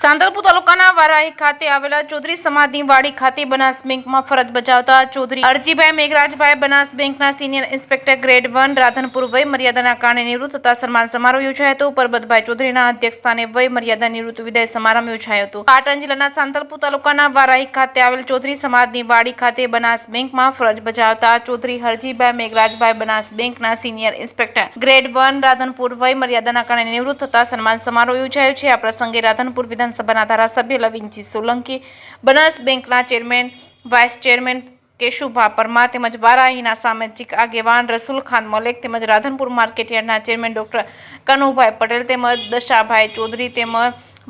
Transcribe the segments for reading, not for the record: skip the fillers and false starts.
સાંતલપુર તાલુકાના વારાહી ખાતે આવેલા ચૌધરી સમાજની વાડી ખાતે બનાસ બેંકમાં ફરજ બજાવતા ચૌધરી અરજીભાઈ મેઘરાજભાઈ બનાસ બેંકના સિનિયર ઇન્સ્પેક્ટર ગ્રેડ 1 રાધનપુર વય મર્યાદાના કારણે નિવૃત્ત થતા સન્માન સમારોહ યોજાયો હતો। પરબતભાઈ ચૌધરીના અધ્યક્ષસ્થાને વય મર્યાદા નિવૃત્ત વિદાય સમારંભ યોજાયો હતો। પાટણ જિલ્લાના સાંતલપુર તાલુકાના વારાહી ખાતે આવેલ ચૌધરી સમાજની વાડી ખાતે બનાસ બેંકમાં ફરજ બજાવતા ચૌધરી હરજીભાઈ મેઘરાજભાઈ બનાસ બેંકના સિનિયર ઇન્સ્પેક્ટર ગ્રેડ 1 રાધનપુર વય મર્યાદાના કારણે નિવૃત્ત થતા સન્માન સમારોહ યોજાયો છે। આ પ્રસંગે રાધનપુર વિધાનસભાના ધારાસભ્ય લવિંગજી સોલંકી, બનાસ બેંકના chairman, vice chairman Keshubha Parmar તેમજ વારાહીના સામાજિક આગેવાન રસુલ ખાન મલેક તેમજ રાધનપુર માર્કેટયાર્ડના ચેરમેન ડોક્ટર કનુભાઈ પટેલ તેમજ દશાભાઈ ચૌધરી તેમજ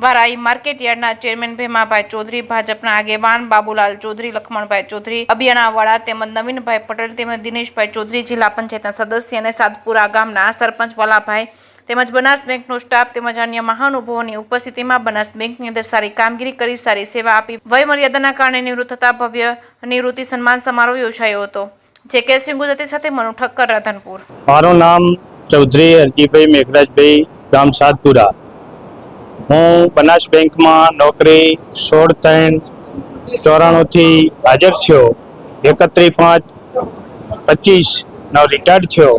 વારાહી માર્કેટયાર્ડના ચેરમેન ભેમાભાઈ ચૌધરી, ભાજપના આગેવાન બાબુલાલ ચૌધરી, લખમણભાઈ ચૌધરી, અબિયાણાવાળા તેમજ નવીનભાઈ પટેલ તેમજ દિનેશભાઈ ચૌધરી, જિલ્લા પંચાયતના સદસ્ય અને સાતપુરા ગામના સરપંચ વાલાભાઈ તેમજ બનાસ બેંકનો સ્ટાફ તેમજ અન્ય મહાનુભાવોની ઉપસ્થિતિમાં બનાસ બેંકની અંદર સારી કામગીરી કરી સારી સેવા આપી વય મર્યાદાના કારણે નિવૃત્ત થતા ભવ્ય નિવૃત્તિ સન્માન સમારોહ યોજાયો હતો। જે કે સિંહ ગુજરાતી સાથે મનુ ઠક્કર, રાધનપુર। મારું નામ ચૌધરી હરજીભાઈ મેઘરાજભાઈ, ગામ સાતપુરા। હું બનાસ બેંકમાં નોકરી 16/3/94 થી હાજર છું। 31/5/25 રિટાયર્ડ છું।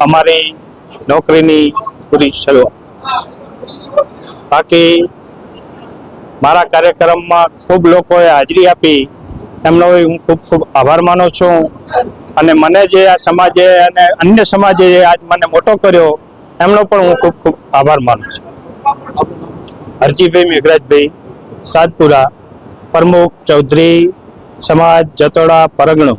અમારી નોકરીની પૂરી શરૂઆત। બાકી મારા કાર્યક્રમમાં ખૂબ લોકોએ હાજરી આપી, એમનો હું ખૂબ ખૂબ આભાર માનું છું। અને મને જે આ સમાજે અને અન્ય સમાજે આજ મને મોટો કર્યો એમનો પણ હું ખૂબ ખૂબ આભાર માનું છું। હરજીભાઈ મેઘરાજભાઈ, સાતપુરા, પ્રમુખ ચૌધરી સમાજ, જતોડા, પરગણું।